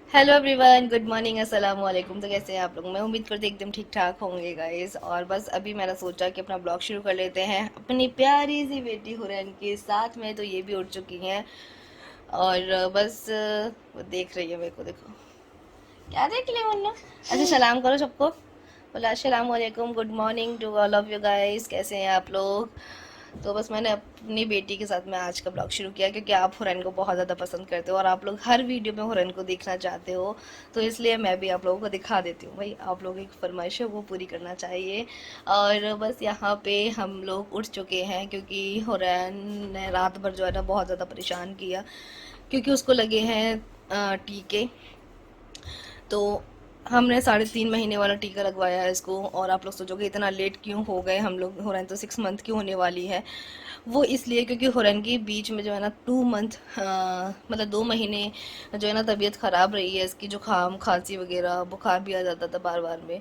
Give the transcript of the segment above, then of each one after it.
Hello everyone, good morning, अस्सलाम वालेकुम। तो कैसे हैं आप लोग? मैं उम्मीद करती एकदम ठीक ठाक होंगे गाइस। और बस अभी मैंने सोचा कि अपना ब्लॉग शुरू कर लेते हैं अपनी प्यारी सी बेटी हुरैन के साथ में। तो ये भी उठ चुकी हैं और बस वो देख रही है मेरे को। देखो क्या देख लिया वरना। अच्छा, सलाम करो सबको। बोला अस्सलाम वालेकुम, good morning to all of you guys. कैसे हैं आप लोग? तो बस मैंने अपनी बेटी के साथ में आज का ब्लॉग शुरू किया क्योंकि आप हुरैन को बहुत ज़्यादा पसंद करते हो और आप लोग हर वीडियो में हुरैन को देखना चाहते हो। तो इसलिए मैं भी आप लोगों को दिखा देती हूँ। भाई आप लोगों की फरमाइश है वो पूरी करना चाहिए। और बस यहाँ पे हम लोग उठ चुके हैं क्योंकि हुरैन ने रात भर जो है ना बहुत ज़्यादा परेशान किया क्योंकि उसको लगे हैं टीके। तो हमने 3.5 महीने वाला टीका लगवाया है इसको। और आप लोग सोचोगे इतना लेट क्यों हो गए हम लोग, हुरैन तो 6 मंथ की होने वाली है। वो इसलिए क्योंकि हुरैन की बीच में जो है ना 2 मंथ मतलब 2 महीने जो है ना तबीयत ख़राब रही है इसकी, जुकाम खांसी वगैरह बुखार भी आ जाता था बार बार में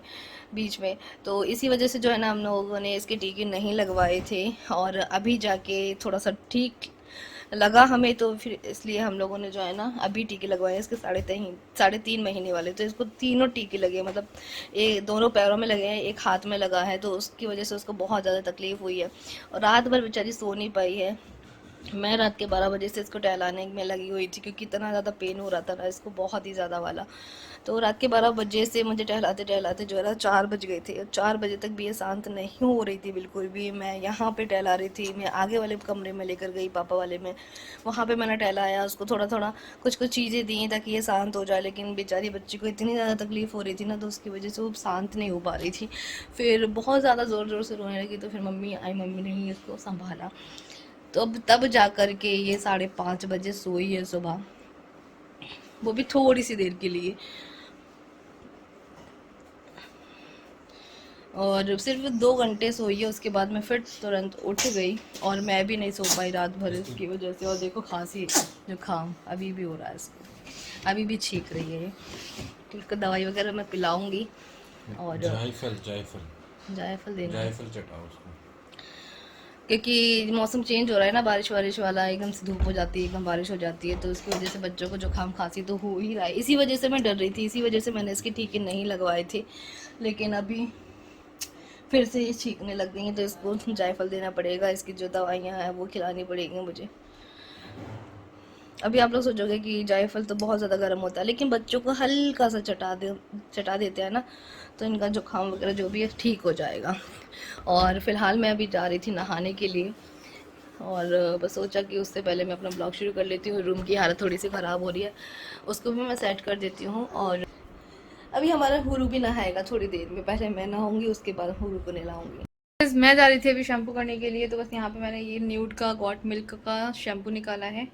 बीच में। तो इसी वजह से जो है ना हम लोगों ने इसके टीके नहीं लगवाए थे और अभी जाके थोड़ा सा ठीक लगा हमें। तो फिर इसलिए हम लोगों ने जो है ना अभी टीके लगवाए इसके 3.5 महीने वाले। तो इसको तीनों टीके लगे, मतलब एक दोनों पैरों में लगे हैं, एक हाथ में लगा है। तो उसकी वजह से उसको बहुत ज़्यादा तकलीफ हुई है और रात भर बेचारी सो नहीं पाई है। मैं रात के 12 बजे से इसको टहलाने में लगी हुई थी क्योंकि इतना ज़्यादा पेन हो रहा था ना इसको, बहुत ही ज़्यादा वाला। तो रात के 12 बजे से मुझे टहलाते टहलाते जो है ना 4 बज गए थे और 4 बजे तक भी ये शांत नहीं हो रही थी बिल्कुल भी। मैं यहाँ पे टहला रही थी, मैं आगे वाले कमरे में लेकर गई पापा वाले में, वहाँ पे मैंने टहलाया उसको, थोड़ा थोड़ा कुछ कुछ चीज़ें दी ताकि ये शांत हो जाए। लेकिन बेचारी बच्ची को इतनी ज़्यादा तकलीफ़ हो रही थी ना तो उसकी वजह से वो शांत नहीं हो पा रही थी। फिर बहुत ज़्यादा ज़ोर ज़ोर से रोने लगी तो फिर मम्मी आई, मम्मी ने ही इसको संभाला। तो अब तब जा कर के ये 5:30 बजे सोई है सुबह, वो भी थोड़ी सी देर के लिए। और सिर्फ 2 घंटे सोई है, उसके बाद मैं फिर तुरंत उठ गई और मैं भी नहीं सो पाई रात भर इसकी वजह से। और देखो खांसी जुकाम अभी भी हो रहा है इसको, अभी भी छींक रही है ये। तो इसको दवाई वगैरह मैं पिलाऊंगी। और जायफल जायफल जायफल देना है जायफल चटाओ उसको। क्योंकि मौसम चेंज हो रहा है ना, बारिश वारिश वाला, एकदम से धूप हो जाती है एकदम बारिश हो जाती है। तो उसकी वजह से बच्चों को जुकाम खांसी तो हो ही रहा है। इसी वजह से मैं डर रही थी, इसी वजह से मैंने इसके टीके नहीं लगवाए थे। लेकिन अभी फिर से ये छींकने लग गई हैं तो इसको जायफल देना पड़ेगा, इसकी जो दवाइयाँ हैं वो खिलानी पड़ेगी मुझे। अभी आप लोग सोचोगे कि जायफल तो बहुत ज़्यादा गर्म होता है, लेकिन बच्चों को हल्का सा चटा देते हैं ना तो इनका जुकाम वगैरह जो भी है ठीक हो जाएगा। और फिलहाल मैं अभी जा रही थी नहाने के लिए और बस सोचा कि उससे पहले मैं अपना ब्लॉग शुरू कर लेती हूँ। रूम की हालत थोड़ी सी ख़राब हो रही है, उसको भी मैं सेट कर देती हूँ। और अभी हमारा हुरू भी नहाएगा थोड़ी देर में, पहले मैं नहाऊंगी उसके बाद हुरू को नहलाऊंगी। बस मैं जा रही थी अभी शैम्पू करने के लिए। तो बस यहाँ पे मैंने ये न्यूड का गॉट मिल्क का शैम्पू निकाला है।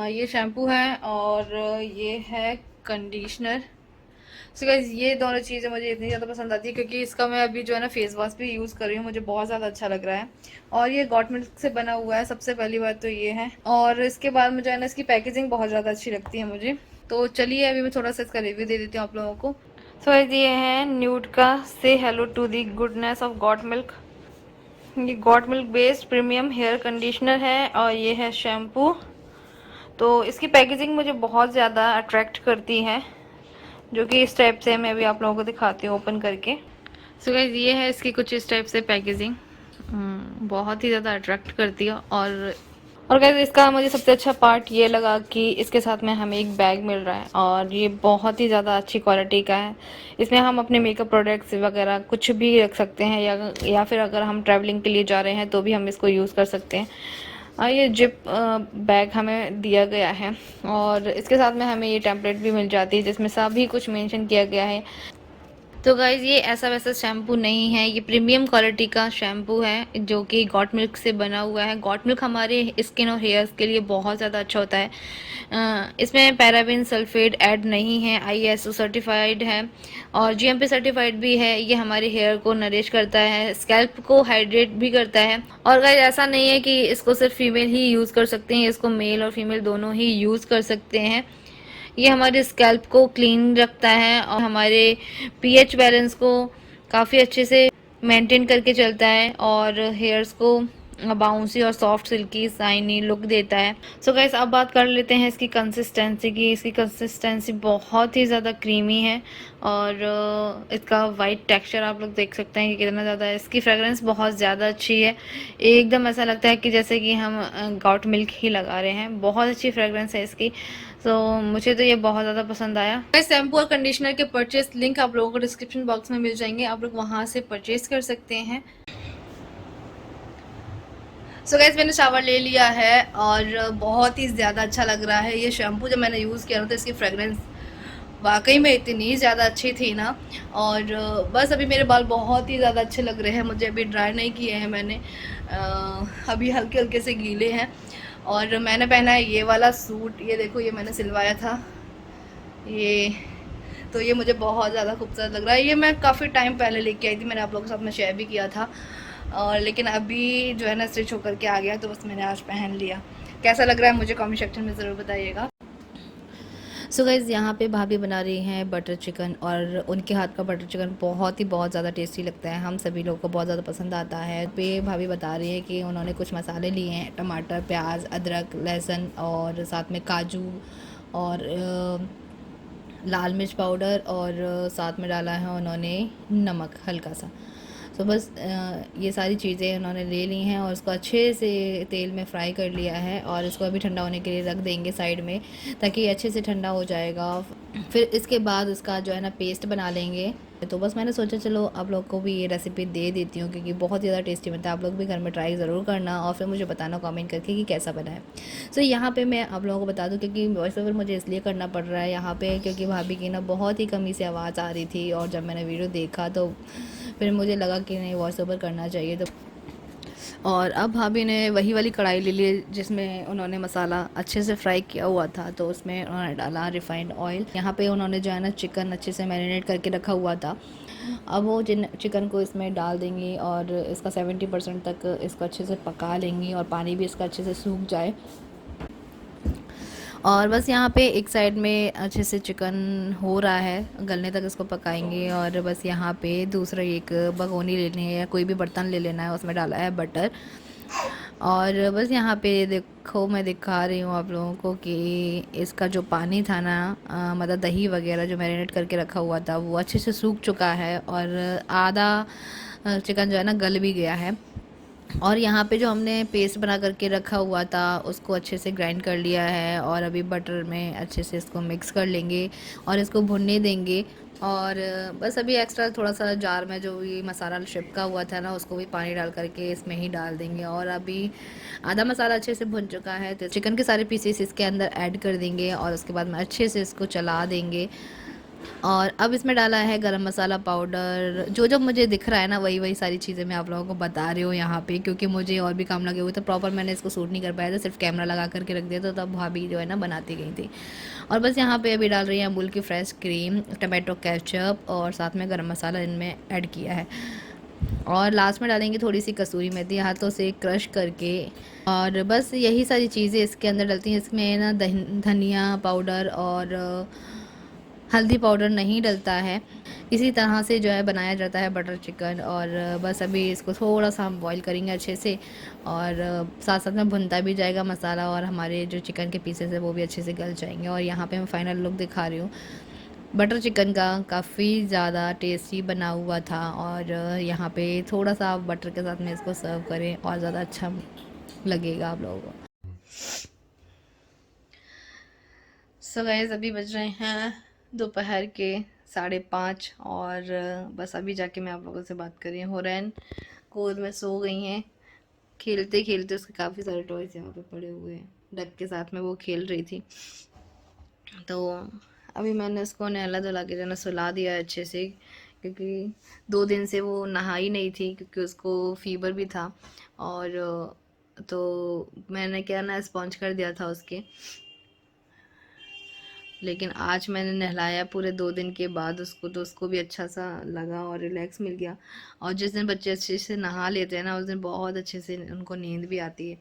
ये शैम्पू है और ये है कंडीशनर। सो गाइस ये दोनों चीज़ें मुझे इतनी ज़्यादा पसंद आती है क्योंकि इसका मैं अभी जो है ना फेस वॉश भी यूज़ कर रही हूँ, मुझे बहुत ज़्यादा अच्छा लग रहा है। और ये गॉट मिल्क से बना हुआ है, सबसे पहली बात तो ये है। और इसके बाद मुझे है ना इसकी पैकेजिंग बहुत ज़्यादा अच्छी लगती है मुझे। तो चलिए अभी मैं थोड़ा सा इसका रिव्यू दे देती हूँ आप लोगों को। सो ये है न्यूड का say hello to the goodness of goat milk. ये goat milk based premium hair conditioner है और ये है शैम्पू। तो इसकी पैकेजिंग मुझे बहुत ज़्यादा अट्रैक्ट करती है, जो कि इस टाइप से मैं भी आप लोगों को दिखाती हूँ ओपन करके। सो गाइस ये है इसकी कुछ इस टाइप से पैकेजिंग, बहुत ही ज़्यादा अट्रैक्ट करती है। और गाइस इसका मुझे सबसे अच्छा पार्ट ये लगा कि इसके साथ में हमें एक बैग मिल रहा है और ये बहुत ही ज़्यादा अच्छी क्वालिटी का है। इसमें हम अपने मेकअप प्रोडक्ट्स वगैरह कुछ भी रख सकते हैं या फिर अगर हम ट्रैवलिंग के लिए जा रहे हैं तो भी हम इसको यूज़ कर सकते हैं। ये जिप बैग हमें दिया गया है और इसके साथ में हमें ये टेम्पलेट भी मिल जाती है जिसमें सभी कुछ मेंशन किया गया है। तो गाइज़ ये ऐसा वैसा शैम्पू नहीं है, ये प्रीमियम क्वालिटी का शैम्पू है जो कि गॉट मिल्क से बना हुआ है। गॉट मिल्क हमारे स्किन और हेयर्स के लिए बहुत ज़्यादा अच्छा होता है। इसमें पैराबेन सल्फेट ऐड नहीं है, ISO सर्टिफाइड है और GMP सर्टिफाइड भी है। ये हमारे हेयर को नरिश करता है, स्कैल्प को हाइड्रेट भी करता है। और गाइज ऐसा नहीं है कि इसको सिर्फ फीमेल ही यूज़ कर सकते हैं, इसको मेल और फीमेल दोनों ही यूज़ कर सकते हैं। ये हमारे स्कैल्प को क्लीन रखता है और हमारे पीएच बैलेंस को काफ़ी अच्छे से मेंटेन करके चलता है और हेयर्स को बाउंसी और सॉफ्ट सिल्की शाइनी लुक देता है। सो गाइस अब बात कर लेते हैं इसकी कंसिस्टेंसी की। इसकी कंसिस्टेंसी बहुत ही ज़्यादा क्रीमी है और इसका वाइट टेक्सचर आप लोग देख सकते हैं कि कितना ज़्यादा है। इसकी फ्रेगरेंस बहुत ज़्यादा अच्छी है, एकदम ऐसा लगता है कि जैसे कि हम गॉट मिल्क ही लगा रहे हैं। बहुत अच्छी फ्रेगरेंस है इसकी। तो मुझे तो ये बहुत ज़्यादा पसंद आया। शैम्पू और कंडीशनर के परचेस लिंक आप लोगों को डिस्क्रिप्शन बॉक्स में मिल जाएंगे, आप लोग वहाँ से परचेस कर सकते हैं। सो गाइस मैंने शावर ले लिया है और बहुत ही ज़्यादा अच्छा लग रहा है। ये शैम्पू जब मैंने यूज़ किया ना तो इसकी फ्रेगरेंस वाकई में इतनी ज़्यादा अच्छी थी ना। और बस अभी मेरे बाल बहुत ही ज़्यादा अच्छे लग रहे हैं। मुझे अभी ड्राई नहीं किए हैं मैंने, अभी हल्के हल्के से गीले हैं। और मैंने पहना है ये वाला सूट, ये देखो ये मैंने सिलवाया था ये, तो ये मुझे बहुत ज़्यादा खूबसूरत लग रहा है। ये मैं काफ़ी टाइम पहले लेके आई थी, मैंने आप लोगों के साथ में शेयर भी किया था। और लेकिन अभी जो है ना स्टिच होकर के आ गया, तो बस मैंने आज पहन लिया। कैसा लग रहा है मुझे कमेंट सेक्शन में ज़रूर बताइएगा। सो गाइज़ यहाँ पे भाभी बना रही हैं बटर चिकन और उनके हाथ का बटर चिकन बहुत ज़्यादा टेस्टी लगता है, हम सभी लोगों को बहुत ज़्यादा पसंद आता है। पे भाभी बता रही है कि उन्होंने कुछ मसाले लिए हैं, टमाटर, प्याज, अदरक, लहसुन और साथ में काजू और लाल मिर्च पाउडर और साथ में डाला है उन्होंने नमक हल्का सा। तो बस ये सारी चीज़ें उन्होंने ले ली हैं और उसको अच्छे से तेल में फ्राई कर लिया है और इसको अभी ठंडा होने के लिए रख देंगे साइड में, ताकि अच्छे से ठंडा हो जाएगा। फिर इसके बाद उसका जो है ना पेस्ट बना लेंगे। तो बस मैंने सोचा चलो आप लोग को भी ये रेसिपी दे देती हूँ, क्योंकि बहुत ज़्यादा टेस्टी बनता है। आप लोग भी घर में ट्राई ज़रूर करना और फिर मुझे बताना कमेंट करके कि कैसा बना है। सो यहाँ पे मैं आप लोगों को बता दूँ, क्योंकि वॉइस ओवर मुझे इसलिए करना पड़ रहा है यहाँ पे, क्योंकि भाभी की ना बहुत ही कमी से आवाज़ आ रही थी और जब मैंने वीडियो देखा तो फिर मुझे लगा कि नहीं वॉइस ओवर करना चाहिए। तो और अब भाभी ने वही वाली कढ़ाई ले ली जिसमें उन्होंने मसाला अच्छे से फ्राई किया हुआ था, तो उसमें उन्होंने डाला रिफाइंड ऑयल। यहाँ पे उन्होंने जो है ना चिकन अच्छे से मैरिनेट करके रखा हुआ था, अब वो चिकन को इसमें डाल देंगी और इसका 70% तक इसको अच्छे से पका लेंगी और पानी भी इसका अच्छे से सूख जाए। और बस यहाँ पे एक साइड में अच्छे से चिकन हो रहा है, गलने तक इसको पकाएंगे। और बस यहाँ पे दूसरा एक भगोनी लेनी है या कोई भी बर्तन ले लेना है, उसमें डाला है बटर। और बस यहाँ पे देखो मैं दिखा रही हूँ आप लोगों को कि इसका जो पानी था ना, मतलब दही वगैरह जो मैरिनेट करके रखा हुआ था वो अच्छे से सूख चुका है और आधा चिकन जो है ना गल भी गया है। और यहाँ पे जो हमने पेस्ट बना करके रखा हुआ था उसको अच्छे से ग्राइंड कर लिया है और अभी बटर में अच्छे से इसको मिक्स कर लेंगे और इसको भुनने देंगे। और बस अभी एक्स्ट्रा थोड़ा सा जार में जो भी मसाला चिपका हुआ था ना उसको भी पानी डाल करके इसमें ही डाल देंगे। और अभी आधा मसाला अच्छे से भुन चुका है तो चिकन के सारे पीसेस इसके अंदर ऐड कर देंगे और उसके बाद में अच्छे से इसको चला देंगे। और अब इसमें डाला है गरम मसाला पाउडर। जो जो मुझे दिख रहा है ना वही वही सारी चीज़ें मैं आप लोगों को बता रही हूँ यहाँ पे, क्योंकि मुझे और भी काम लगे हुए थे। प्रॉपर मैंने इसको शूट नहीं कर पाया था, सिर्फ कैमरा लगा करके रख दिया था, तब भाभी जो है ना बनाती गई थी। और बस यहाँ पे अभी डाल रही हैं अमूल की फ्रेश क्रीम, टमाटो केचप और साथ में गरम मसाला इनमें ऐड किया है। और लास्ट में डालेंगे थोड़ी सी कसूरी मेथी हाथों से क्रश करके। और बस यही सारी चीज़ें इसके अंदर डलती हैं। इसमें ना धनिया पाउडर और हल्दी पाउडर नहीं डलता है। इसी तरह से जो है बनाया जाता है बटर चिकन। और बस अभी इसको थोड़ा सा हम बॉईल करेंगे अच्छे से और साथ साथ में भुनता भी जाएगा मसाला और हमारे जो चिकन के पीसेस है वो भी अच्छे से गल जाएंगे। और यहाँ पे मैं फाइनल लुक दिखा रही हूँ बटर चिकन का, काफ़ी ज़्यादा टेस्टी बना हुआ था। और यहाँ पे थोड़ा सा आप बटर के साथ में इसको सर्व करें और ज़्यादा अच्छा लगेगा आप लोगों को। सो गाइस अभी बज रहे हैं दोपहर के 5:30 और बस अभी जाके मैं आप लोगों से बात कर रही हूँ। हुरैन गोद में सो गई हैं, खेलते खेलते उसके काफ़ी सारे टॉयज यहाँ पे पड़े हुए हैं, डक के साथ में वो खेल रही थी। तो अभी मैंने उसको नहला धुला के जो है सुला दिया है अच्छे से, क्योंकि 2 दिन से वो नहाई नहीं थी क्योंकि उसको फीवर भी था। और तो मैंने क्या ना स्पॉन्ज कर दिया था उसके, लेकिन आज मैंने नहलाया पूरे 2 दिन के बाद उसको, तो उसको भी अच्छा सा लगा और रिलैक्स मिल गया। और जिस दिन बच्चे अच्छे से नहा लेते हैं ना उस दिन बहुत अच्छे से उनको नींद भी आती है।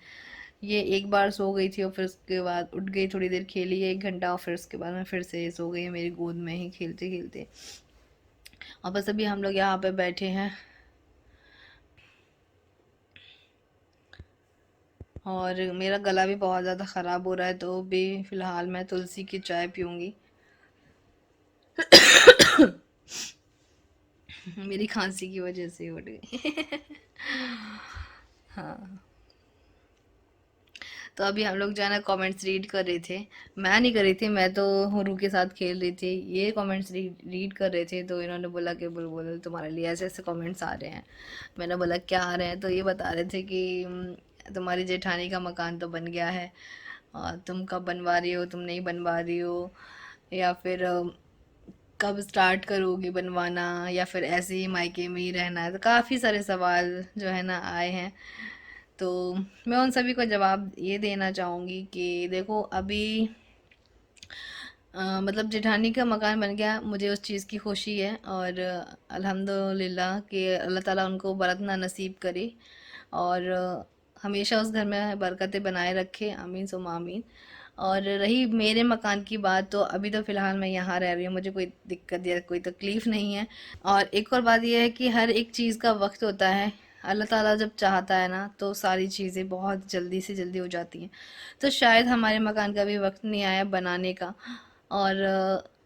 ये एक बार सो गई थी और फिर उसके बाद उठ गई, थोड़ी देर खेली 1 घंटा और फिर उसके बाद में फिर से सो गई मेरी गोद में ही खेलते खेलते। और बस अभी हम लोग यहाँ पे बैठे हैं। और मेरा गला भी बहुत ज़्यादा ख़राब हो रहा है, तो भी फ़िलहाल मैं तुलसी की चाय पीऊँगी। मेरी खांसी की वजह से उठ गई। हाँ, तो अभी हम लोग जो है ना कमेंट्स रीड कर रहे थे। मैं नहीं कर रही थी, मैं तो हुरू के साथ खेल रही थी। ये कमेंट्स रीड कर रहे थे, तो इन्होंने बोला कि बुलबुल तुम्हारे लिए ऐसे ऐसे कमेंट्स आ रहे हैं। मैंने बोला क्या आ रहे हैं, तो ये बता रहे थे कि तुम्हारी जेठानी का मकान तो बन गया है और तुम कब बनवा रही हो, तुम नहीं बनवा रही हो, या फिर कब स्टार्ट करोगी बनवाना, या फिर ऐसे ही मायके में ही रहना है। तो काफ़ी सारे सवाल जो है ना आए हैं। तो मैं उन सभी को जवाब ये देना चाहूँगी कि देखो अभी मतलब जेठानी का मकान बन गया, मुझे उस चीज़ की खुशी है। और अल्हम्दुलिल्लाह कि अल्लाह ताला उनको बरतना नसीब करे और हमेशा उस घर में बरकतें बनाए रखे, आमीन सुम आमीन। और रही मेरे मकान की बात, तो अभी तो फ़िलहाल मैं यहाँ रह रही हूँ, मुझे कोई दिक्कत या कोई तकलीफ़ नहीं है। और एक और बात यह है कि हर एक चीज़ का वक्त होता है। अल्लाह ताला जब चाहता है ना, तो सारी चीज़ें बहुत जल्दी से जल्दी हो जाती हैं। तो शायद हमारे मकान का भी वक्त नहीं आया बनाने का। और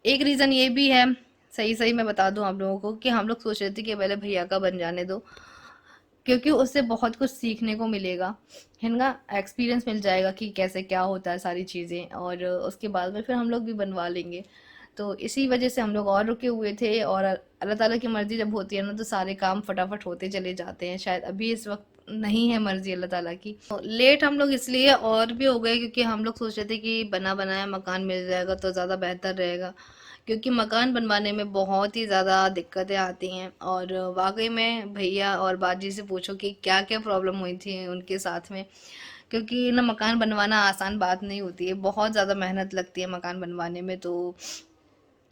एक रीज़न ये भी है, सही सही मैं बता दूं आप लोगों को, कि हम लोग सोच रहे थे कि पहले भैया का बन जाने दो, क्योंकि उससे बहुत कुछ सीखने को मिलेगा, है ना, एक्सपीरियंस मिल जाएगा कि कैसे क्या होता है सारी चीज़ें, और उसके बाद में फिर हम लोग भी बनवा लेंगे। तो इसी वजह से हम लोग और रुके हुए थे। और अल्लाह ताला की मर्ज़ी जब होती है ना, तो सारे काम फटाफट होते चले जाते हैं। शायद अभी इस वक्त नहीं है मर्ज़ी अल्लाह ताला की, तो लेट हम लोग इसलिए और भी हो गए, क्योंकि हम लोग सोच रहे थे कि बना बनाया मकान मिल जाएगा तो ज़्यादा बेहतर रहेगा। क्योंकि मकान बनवाने में बहुत ही ज़्यादा दिक्कतें आती हैं। और वाकई में भैया और बाजी से पूछो कि क्या क्या प्रॉब्लम हुई थी उनके साथ में, क्योंकि ना मकान बनवाना आसान बात नहीं होती है, बहुत ज़्यादा मेहनत लगती है मकान बनवाने में। तो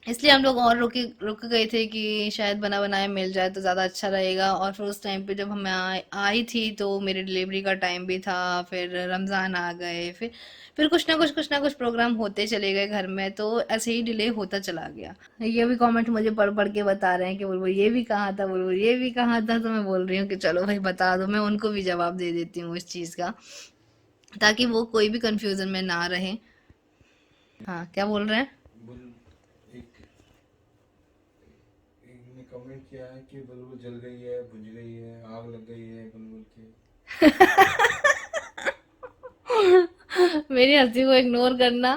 इसलिए हम लोग और रुक गए थे कि शायद बना बनाया मिल जाए तो ज़्यादा अच्छा रहेगा। और फिर उस टाइम पे जब मैं आई थी, तो मेरी डिलीवरी का टाइम भी था, फिर रमज़ान आ गए, फिर कुछ ना कुछ प्रोग्राम होते चले गए घर में, तो ऐसे ही डिले होता चला गया। ये भी कमेंट मुझे पढ़ पढ़ के बता रहे हैं कि बुलबुल ये भी कहा था, बुलबुल ये भी कहा था। तो मैं बोल रही हूँ कि चलो भाई बता दो, मैं उनको भी जवाब दे देती हूँ इस चीज़ का, ताकि वो कोई भी कंफ्यूजन में ना रहे। हाँ, क्या बोल रहे हैं? बुल एक एक ने कमेंट किया है कि बुलबुल जल गई है, बुझ गई है, आग लग गई है बुलबुल के। मेरी हंसी को इग्नोर करना।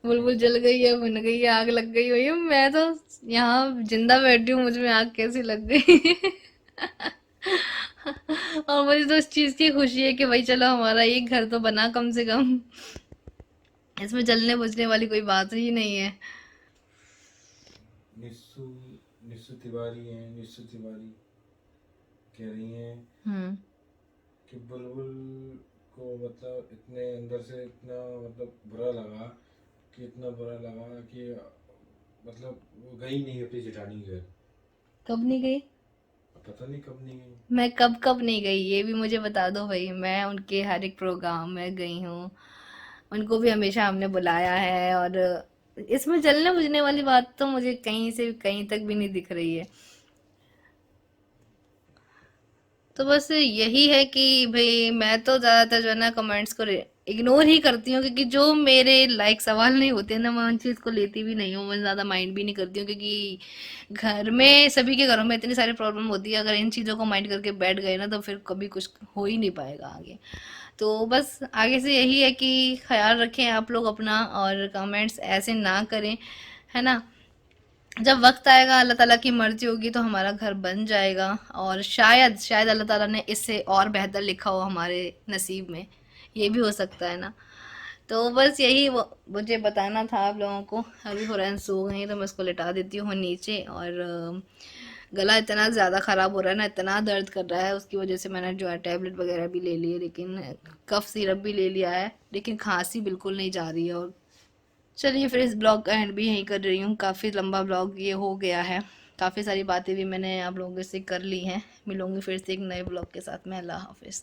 बुलबुल जल गई है, बन गई है, आग लग गई हुई है, मैं तो यहाँ जिंदा बैठी हूँ, मुझ में आग कैसी लग गई। और मुझे तो इस चीज की खुशी है कि भाई चलो हमारा एक घर तो बना कम से कम, इसमें जलने बुझने वाली कोई बात ही नहीं है। निस्सू निस्सू तिवारी हैं, निस्सू तिवारी कह रही हैं हम्म। कि बुलबुल को मतलब इतने अंदर से इतना मतलब बुरा लगा, कि इतना बुरा लगा कि मतलब वो गई नहीं अपनी जेठानी के घर। कब नहीं गई? पता नहीं कब नहीं गई। मैं कब कब नहीं गई ये भी मुझे बता दो भाई। मैं उनके हर एक प्रोग्राम में गई हूँ, उनको भी हमेशा हमने बुलाया है। और इसमें जलने बुझने वाली बात तो मुझे कहीं से कहीं तक भी नहीं दिख रही है। तो बस यही है कि भाई मैं तो ज़्यादातर जो है ना कमेंट्स को इग्नोर ही करती हूँ, क्योंकि जो मेरे लाइक सवाल नहीं होते ना, मैं उन चीज़ को लेती भी नहीं हूँ, मैं ज़्यादा माइंड भी नहीं करती हूँ। क्योंकि घर में सभी के घरों में इतनी सारी प्रॉब्लम होती है, अगर इन चीज़ों को माइंड करके बैठ गए ना, तो फिर कभी कुछ हो ही नहीं पाएगा आगे। तो बस आगे से यही है कि ख्याल रखें आप लोग अपना, और कमेंट्स ऐसे ना करें, है ना। जब वक्त आएगा, अल्लाह ताला की मर्जी होगी, तो हमारा घर बन जाएगा। और शायद शायद अल्लाह ताला ने इससे और बेहतर लिखा हो हमारे नसीब में, ये भी हो सकता है ना। तो बस यही मुझे बताना था आप लोगों को। अभी हुरैन सो गई, तो मैं उसको लिटा देती हूँ नीचे। और गला इतना ज़्यादा ख़राब हो रहा है ना, इतना दर्द कर रहा है, उसकी वजह से मैंने जो है टैबलेट वगैरह भी ले ली है, लेकिन कफ सिरप भी ले लिया है, लेकिन खांसी बिल्कुल नहीं जा रही है। और चलिए फिर इस ब्लॉग का एंड भी यहीं कर रही हूँ। काफ़ी लंबा ब्लॉग ये हो गया है, काफ़ी सारी बातें भी मैंने आप लोगों से कर ली हैं। मिलूंगी फिर से एक नए ब्लॉग के साथ में। अल्लाह हाफिज़।